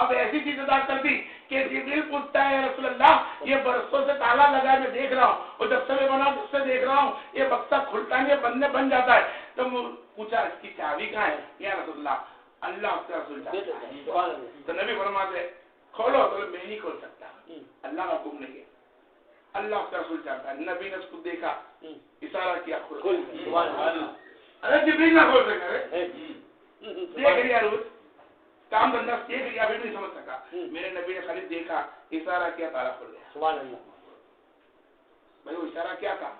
اب ایسی چیز ادا کر دی کہ جبریل پوچھتا ہے رسول اللہ یہ برسوں سے تالا لگا ہے میں دیکھ رہا ہوں اور جب سے میں بنا جب سے دیکھ رہا ہوں یہ بکسا کھلتا نہیں بندے بن جاتا ہے. تو پوچھا اس کی چابی کہاں ہے یا رسول اللہ اللہ کے رسول جانتا ہے. تو نبی فرماتے کھولو تو میں نہیں کھول سکتا اللہ کا حکم نہیں ہے اللہ کا رسول چاہتا ہے. نبی نے اس کو دیکھا اشارہ کیا کھول. ارے جبریل نہ کھول سکا دیکھ لیا روز کام بندہ دیکھ لیا پھر نہیں سمجھ سکا. میرے نبی نے خالی دیکھا اشارہ کیا تالا کھول گیا. سبحان اللہ. بھائی وہ اشارہ کیا تھا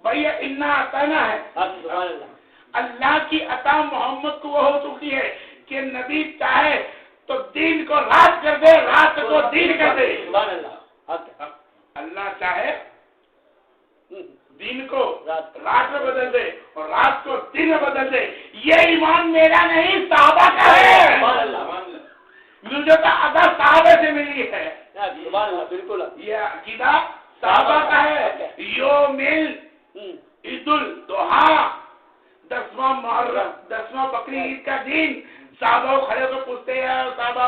بھائی انا عطانا ہے. سبحان اللہ. اللہ کی عطا محمد کو وہ ہو چکی ہے کہ نبی چاہے تو دین کو رات کر دے رات کو دین کر دے. سبحان اللہ. اللہ چاہے دین کو رات میں بدل دے اور رات کو دن میں بدل دے. یہ ایمان میرا نہیں صحابہ کا ہے. مجھے تو ادا صحابہ سے ملی ہے. بالکل یہ عقیدہ صحابہ کا ہے. یوم عید الاضحیٰ 10واں محرم 10واں بقری عید کا دن صحابہ کھڑے ہو پوچھتے ہیں صحابہ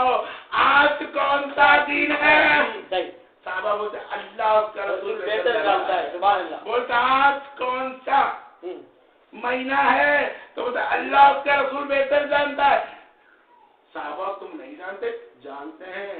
آج کون سا دن ہے. صحابہ بولتے اللہ کا رسول بہتر جانتا ہے. سبحان اللہ. بولتا آج کون سا مہینہ ہے تو بولتا اللہ کا رسول بہتر جانتا ہے. صحابہ تم نہیں جانتے جانتے ہیں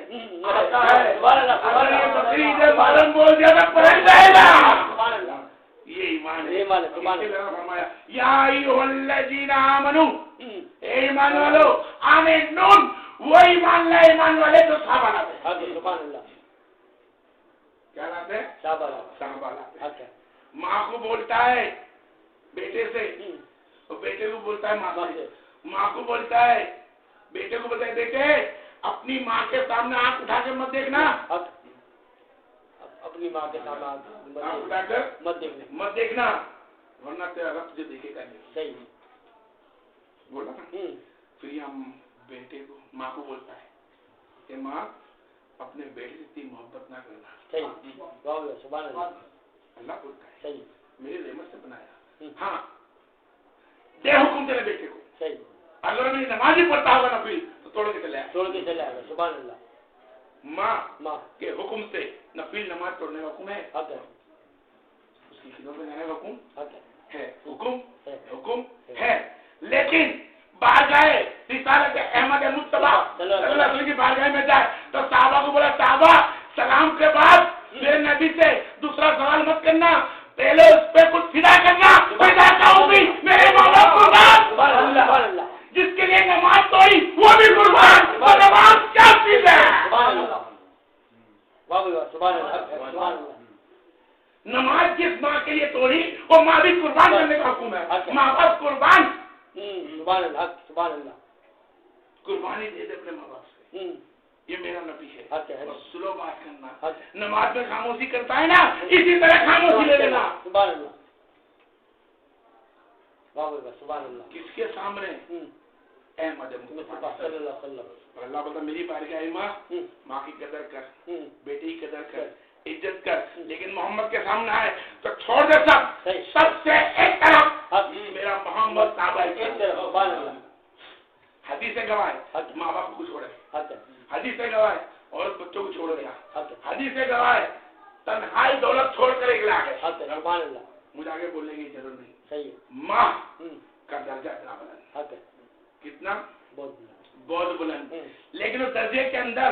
آتا ہے. اگر یہ بقرعید محرم بول دیا تو پلٹ جائے گا. سبحان اللہ. یہ ایمان ہے. سبحان اللہ. فرمایا یا ایھا الذین آمنو اے ایمان والو آمنون وہ ایمان لائے ایمان والے جو صحابہ لاتے. سبحان اللہ. کیا لاتے ہیں صحابہ لاتے. ماں کو بولتا ہے بیٹے سے اور بیٹے کو بولتا ہے ماں سے. ماں کو بولتا ہے بیٹے کو بولتا ہے بیٹے اپنی ماں کے سامنے آنکھ اٹھا کے مت دیکھنا. اپنی ماں کے سامنے آنکھ اٹھا کر مت دیکھنا ورنہ تیرا رب جو دیکھے گا نہیں. صحیح بولا. پھر ہم بیٹے کو ماں کو بولتا ہے کہ ماں اپنے بیٹے سے اتنی محبت نہ کرنا. سبحان اللہ. اللہ بولتا ہے صحیح میری رحمت سے بنایا. ہاں دے حکم تیرے بیٹے کو. صحیح. اگر میں نماز ہی پڑھتا ہوگا نا پھر تو توڑ کے چلے آئے گا. سبحان اللہ. ماں کے حکم سے نفل نماز توڑنے کا حکم ہے. اس کی خدمت میں جانے کا حکم ہے. حکم ہے. لیکن باہر گئے رسالت احمد مصطفیٰ صلی اللہ علیہ وسلم کی بارگاہ میں جائے تو صحابہ کو بولا صحابہ سلام کے بعد میرے نبی سے دوسرا سوال مت کرنا پہلے اس پہ کچھ فدا کرنا. فدا کہوں بھی میرے مولا قربان. جس کے لیے نماز توڑی وہ بھی قربان. نماز کیا چیز ہے. نماز جس ماں کے لیے توڑی وہ ماں بھی قربان کرنے کا حکم ہے. ماں باپ قربان. سبحان اللہ. سبحان اللہ. قربانی دے دے اپنے ماں باپ سے. یہ میرا نبی ہے. سلو بات کرنا. نماز میں خاموشی کرتا ہے نا اسی طرح خاموشی لے لینا. سبحان اللہ. سبحان اللہ. کس کے سامنے احمد مصطفیٰ صلی اللہ علیہ وسلم. اور اللہ بولتا میری بارگاہ ماں کی قدر کر بیٹی کی قدر کر عزت کر. لیکن محمد کے سامنے آئے تو چھوڑ دے سب سے ایک طرف میرا محمد صحابہ. حدیث گواہ ماں باپ کو چھوڑے. حدیث گواہ اور بچوں کو چھوڑ دیا. حدیث گواہ تنہائی دولت چھوڑ کر اکلا گئے. مجھے آگے بولنے کی ضرورت نہیں. صحیح. ماں کا درجہ اتنا بلند کتنا بہت بلند. لیکن اس درجے کے اندر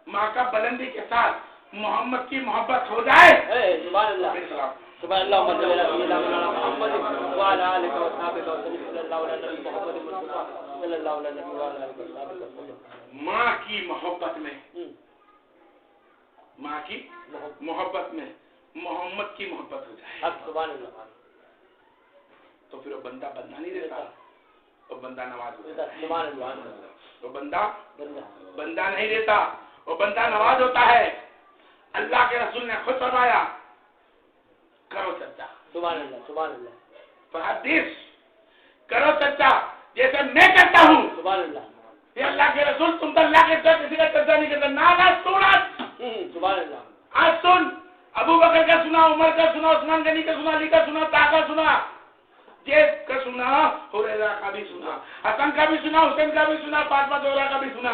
ماں کا بلندی کے ساتھ محمد کی محبت ہو جائے. سبحان اللہ. سبحان اللہ. محمد وعلى آلہ وصحبہ وسلم صلی اللہ علیہ محمد صلی اللہ علیہ وسلم. ماں کی محبت میں ماں کی محبت میں محمد کی محبت ہو جائے. سبحان اللہ. تو پھر وہ بندہ نہیں رہتا. وہ بندہ نواز ہوتا ہے. سبحان اللہ. وہ بندہ نہیں رہتا. وہ بندہ نواز ہوتا ہے. اللہ کے رسول نے خود فرمایا کرو چچا. سبحان اللہ. سبحان اللہ. پر حدیث کرو چچا جیسے میں کرتا ہوں. سبحان اللہ. یہ اللہ کے رسول تم تو اللہ کے ساتھ کسی کا چچا نہیں کرتا. نہ سن. سبحان اللہ. آج سن ابو بکر کا سنا عمر کا سنا عثمان غنی کا سنا علی کا سنا طاہر کا سنا جیب کا سنا ہریرہ کا بھی سنا حسن کا بھی سنا حسین کا بھی سنا فاطمہ زہرا کا بھی سنا.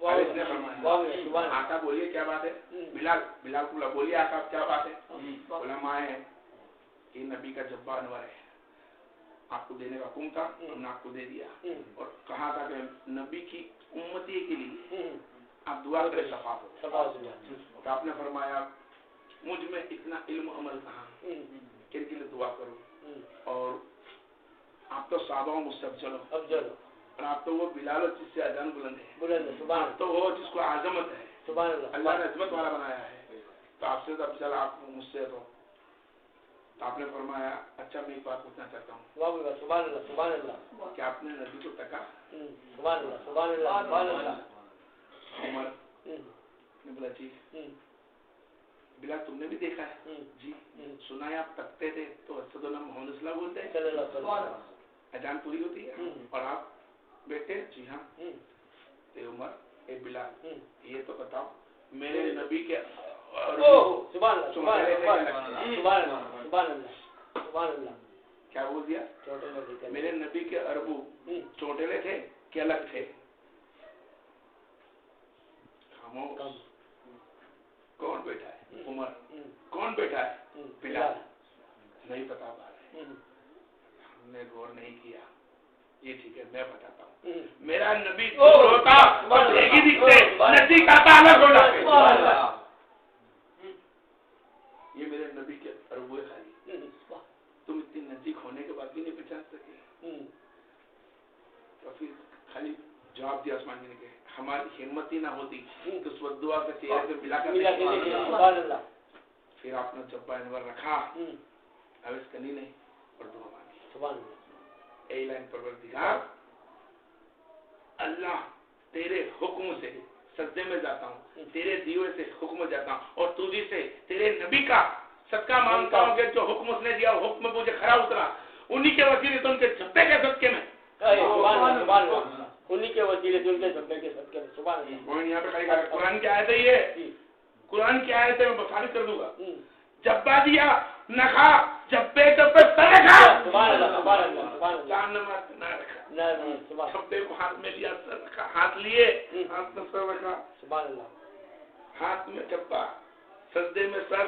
اس نے فرمایا آقا بولیے کیا بات ہے؟ بلال کو بولیے آقا کیا بات ہے؟ علماء ہے کہ نبی کا جبہ انور ہے، آپ کو دینے کا حکم تھا، ہم نے آپ کو دے دیا، اور کہا تھا کہ نبی کی امتی کے لیے آپ دعا کریں شفاعت ہو۔ تو آپ نے فرمایا مجھ میں اتنا علم و عمل کہاں کہ ان کے لیے دعا کروں، اور آپ تو صحابہ مجھ سے افضل ہو، اور آپ تو وہ بلال جس سے اذان بلند ہے، آپ تو وہ جس کو عظمت ہے، اللہ نے عظمت والا بنایا ہے، تو آپ سے افضل آپ مجھ سے تو آپ نے فرمایا اچھا میں ایک بات پوچھنا چاہتا ہوں، سبحان اللہ سبحان اللہ، کہ آپ نے نبی کو تکا؟ سبحان اللہ سبحان اللہ سبحان اللہ۔ عمر نے بولا جی۔ بلال تم نے بھی دیکھا ہے؟ جی۔ سنا ہے آپ تکتے تھے تو اسد اللہ محمد صلی اللہ بولتے ہیں، اذان پوری ہوتی ہے اور آپ بیٹھے؟ جی ہاں۔ تے عمر اے بلال یہ تو بتاؤ میرے نبی کے کیا بول دیا؟ میرے نبی کے اربو چوٹلے تھے کہ الگ تھے؟ خاموش۔ کون بیٹھا ہے؟ عمر۔ کون بیٹھا ہے؟ بلال۔ نہیں بتا پا رہے، ہم نے غور نہیں کیا، یہ ٹھیک ہے میں بتاتا ہوں۔ میرا نبی دور ہوتا اور ایک ہی دکھتے، نزدیک آتا الگ ہو جاتے۔ یہ میرے نبی کے اربوے خالی، تم اتنی نزدیک ہونے کے بعد بھی نہیں پہچان سکے؟ تو پھر خالی جواب دیا عثمان نے کہ ہماری ہمت ہی نہ ہوتی تو اس وقت دعا کے چہرے سے ملا کر پھر آپ نے جبہ انور رکھا، اویس کنی نے، اور دعا مانگی، اے الہی پروردگار اللہ تیرے حکم سے سجدے میں جاتا ہوں، تیرے دیوے سے حکم جاتا ہوں، اور تجھی سے تیرے نبی کا صدقہ مانگتا ہوں کہ جو حکم اس نے دیا وہ حکم مجھے کھرا اترا، انہی کے وسیلے سے ان کے جبے کے صدقے میں، انہی کے وسیلے سے ان کے جبے کے صدقے میں، سبحان اللہ۔ وہ یہاں پہ کھڑی کر قرآن کی آیت ہے، یہ قرآن کی آیت ہے، میں ثابت کر دوں گا۔ جبہ دیا نہ کھا، جبے جبے سر کھا، سبحان اللہ سبحان اللہ سبحان اللہ، جان نماز نہ رکھا، سبحان جبے کو ہاتھ میں لیا، سر رکھا، ہاتھ لیے ہاتھ میں سر رکھا، اللہ، ہاتھ میں جبہ، سجدے میں سر،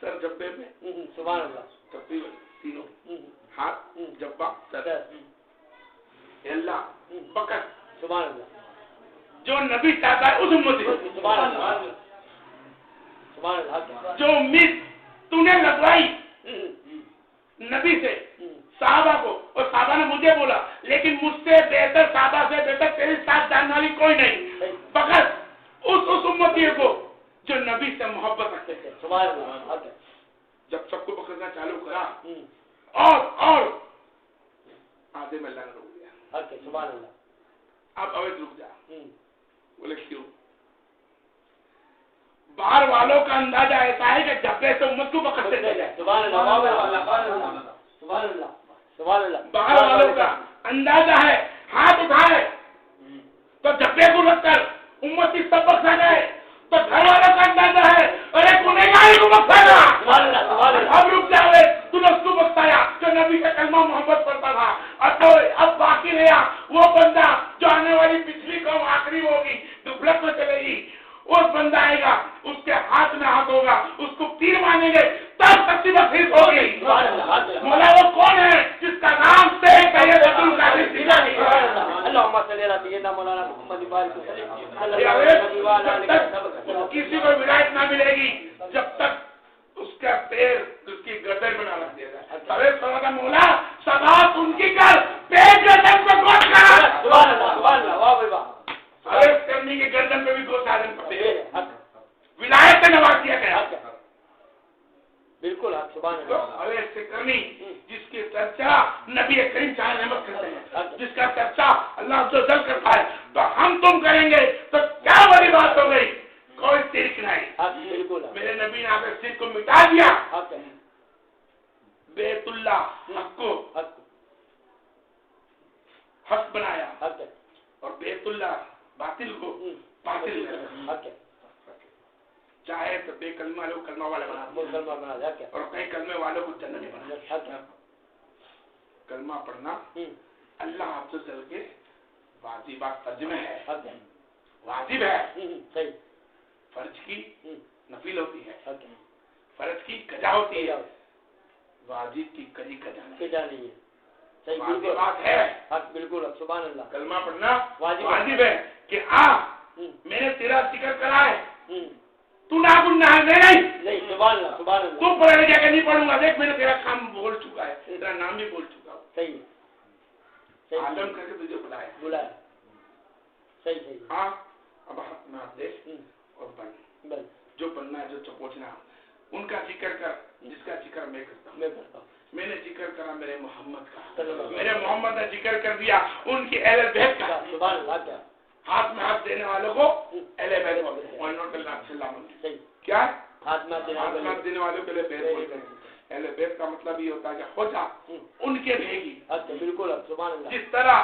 سر جبے میں، سبحان اللہ، جبے تینوں، ہاتھ جبہ سر، اے اللہ بکر، سبحان اللہ، جو نبی چاہتا ہے اس امت سے، سبحان اللہ سبحان اللہ، جو امید تو نے لگوائی نبی سے صحابہ کو، اور صحابہ نے مجھے بولا لیکن مجھ سے بہتر، صحابہ سے بہتر تیرے ساتھ جاننے والی کوئی نہیں، فقط اس امتی کو جو نبی سے محبت رکھتے تھے، سبحان اللہ۔ جب سب کو پکڑنا چالو کرا اور آدھے میں لگ رک گیا، سبحان اللہ، اب اویس رک جا، بولے کیوں؟ باہر والوں کا اندازہ ایسا ہے کہ جبے سے امت کو پکڑتے تھے، سبحان اللہ سبحان اللہ سبحان اللہ، باہر والوں کا اندازہ ہے ہاتھ اٹھائے تو جبے کو رکھ کر امتی سب بخشا جائے، تو گھر والوں کا اندازہ ہے ارے گنہگار کو بخشانا، اب رک جاوے تو نے اس کو بخشایا جو نبی کا کلمہ محبت پڑھتا تھا، اب باقی رہا وہ بندہ جو آنے والی پچھلی قوم آخری ہوگی، دبلت میں چلے گی، اس بندہ آئے گا، اس کے ہاتھ میں ہاتھ ہوگا، اس کو تیر مانیں گے تب سچی بخشش ہوگی۔ مولا وہ کون ہے جس کا نام سے کسی کو ولایت نہ ملے گی جب تک اس کا پیر اس کی گردن میں نہ رکھ دے گا۔ ارے سوال مولا سبات ان کی کر پیر گردن کو گوشت کرا، ارے کرنی کی گردن پہ بھی دو سالن پڑے، ولایت سے نواز دیا گیا، بالکل ارے سے کرنی جس کی چرچا نبی کریم صلی اللہ علیہ وسلم کرتے ہیں، جس کا چرچا اللہ عز و جل کرتا ہے، تو ہم تم کریں گے تو کیا بڑی بات ہو گئی، کوئی شرک نہیں۔ میرے نبی نے آپ شرک کو مٹا دیا، بیت اللہ حق کو حق بنایا اور بیت اللہ باطل کو باطل بنایا، چاہے تو بے کلمہ والوں کو کلمہ والے بنا دیا اور کئی کلمے والوں کو جنتی بنا دیا۔ کلمہ پڑھنا اللہ آپ سے چل کے واجبات ترجمہ ہے، واجب ہے، صحیح، فرض کی نفل ہوتی ہے، اوکے، فرض کی قضا ہوتی ہے، واجب کی کبھی قضا نہیں، قضا نہیں ہے، صحیح، بالکل واجبات ہے، حق، بالکل سبحان اللہ، کلمہ پڑھنا واجب واجب ہے کہ میں نے تیرا ذکر کرا ہے، تو نہ گناہ ہے، میں نہیں، سبحان اللہ، سبحان اللہ، تو پڑھنے جا کے نہیں پڑھوں گا، دیکھ میں نے تیرا کام بول چکا ہے، تیرا نام بھی بول چکا ہوں، صحیح، صحیح، آدم کر کے تجھے بلایا، بلایا، صحیح، صحیح، ہاں اب ہاتھ میں ہاتھ دے اور پڑھ، بس جو پڑھنا ہے جو چپوچنا ان کا ذکر کر، جس کا ذکر میں کرتا ہوں، میں کرتا ہوں، میں نے ذکر کرا میرے محمد کا، صلی اللہ علیہ وسلم، میرے محمد نے ذکر کر دیا ان کی اہل بیت کا، سبحان اللہ، کیا ہاتھ میں ہاتھ دینے والوں کو اہل بیت بولتے ہیں، صحیح، کیا ہاتھ میں ہاتھ میں ہاتھ دینے والوں کے لیے بیت بولتے ہیں، اہل بیت کا مطلب یہ ہوتا ہے کہ خوجا ان کے بھیگی، اچھا، بالکل سبحان اللہ، جس طرح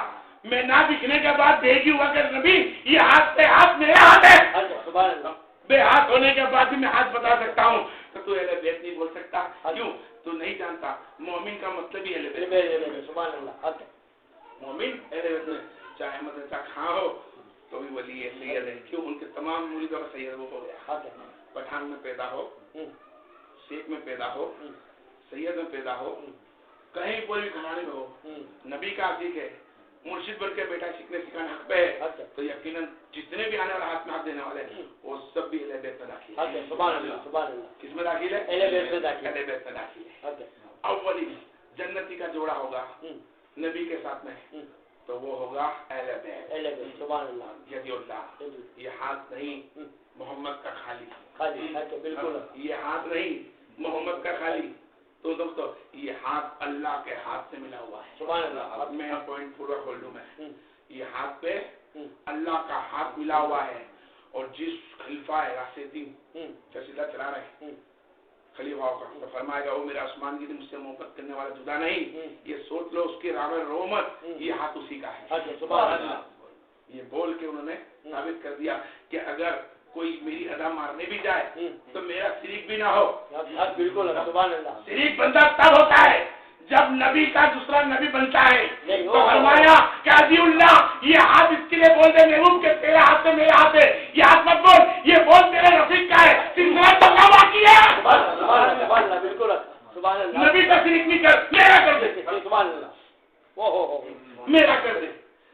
میں نہ دکھنے کے بعد بھیگی ہوا کہ نبی یہ ہاتھ پہ ہاتھ میرے ہاتھ ہے، اچھا، سبحان اللہ، بے ہاتھ ہونے کے بعد بھی میں ہاتھ بتا سکتا ہوں تو اہل بیت نہیں بول سکتا، کیوں تو نہیں جانتا مومن کا مطلب ہی اہل بیت، سبحان اللہ، اچھا، مومن اہل بیت میں چاہے مدرسہ کھاں ہو تو بھی ولی ہے، سید ہے، کیوں ان کے تمام مریدوں کا سید وہ ہو گیا، پٹھان میں پیدا ہو، سکھ میں پیدا ہو، سید میں پیدا ہو، کہیں کوئی بھی گھرانے میں ہو، نبی کا عزیز ہے، مرشد بن کے بیٹا سیکھنے سکھانے حق پہ ہے، تو یقیناً جتنے بھی آنے والے ہاتھ میں ہاتھ دینے والے وہ سب بھی اہل بیت میں داخل ہے، سبحان اللہ، سبحان اللہ، کس میں داخل ہے؟ اہل بیت میں داخل، اہل بیت میں داخل ہے۔ اچھا، اولی جنتی کا جوڑا ہوگا نبی کے ساتھ میں تو وہ ہوگا اہل بیت، اہل بیت، سبحان اللہ، یدی اللہ، یہ ہاتھ نہیں محمد کا خالی، خالی، اچھا، بالکل، یہ ہاتھ نہیں محمد کا خالی، تو دوستو یہ ہاتھ اللہ کے ہاتھ سے ملا ہوا ہے، سبحان اللہ، اب میں پوائنٹ پورا کھول دوں میں، یہ ہاتھ پہ اللہ کا ہاتھ ملا ہوا ہے، اور جس خلیفہ ہے راشدین فیصلہ چلا رہے خلیفہ کا تو فرمائے گا وہ میرا آسمان کی مجھ سے محبت کرنے والا جدا نہیں، یہ سوچ لو اس کی راوی رومت یہ ہاتھ اسی کا ہے، اچھا، سبحان اللہ، یہ بول کے انہوں نے ثابت کر دیا کہ اگر کوئی میری ادا مارنے بھی جائے تو میرا شریک بھی نہ ہو، بالکل، سبحان اللہ، شریک بندہ تب ہوتا ہے جب نبی کا دوسرا نبی بنتا ہے، تو فرمایا کہ عزی اللہ یہ ہاتھ اس کے لیے بول دے محبوب کہ تیرا ہاتھ سے میرا ہاتھ ہے، یہ ہاتھ مت بول، یہ بول میرے رفیق کا ہے، سلسلہ چلنا باقی ہے، سبحان اللہ، بالکل، سبحان اللہ، نبی کا شریک نہیں کر، میرا کر دے، سبحان اللہ، میرا کر دے،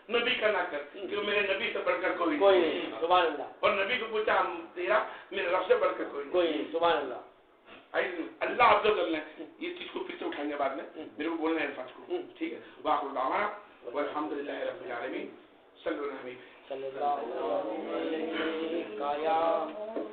نبی کا نہ کر، کیوں میرے نبی سے بڑھ کر کوئی نہیں، سبحان اللہ، اور نبی کو پوچھا تیرا میرے رب سے بڑھ کر کوئی نہیں، سبحان اللہ، اللہ افضل کر لیں، یہ چیز کو پھر سے اٹھائیں گے بعد میں، میرے کو بولنا ہے الفاظ کو، ٹھیک ہے، وآخر دعوانا والحمدللہ رب العالمین، صلی اللہ علیہ وسلم، صلی اللہ علیہ وسلم،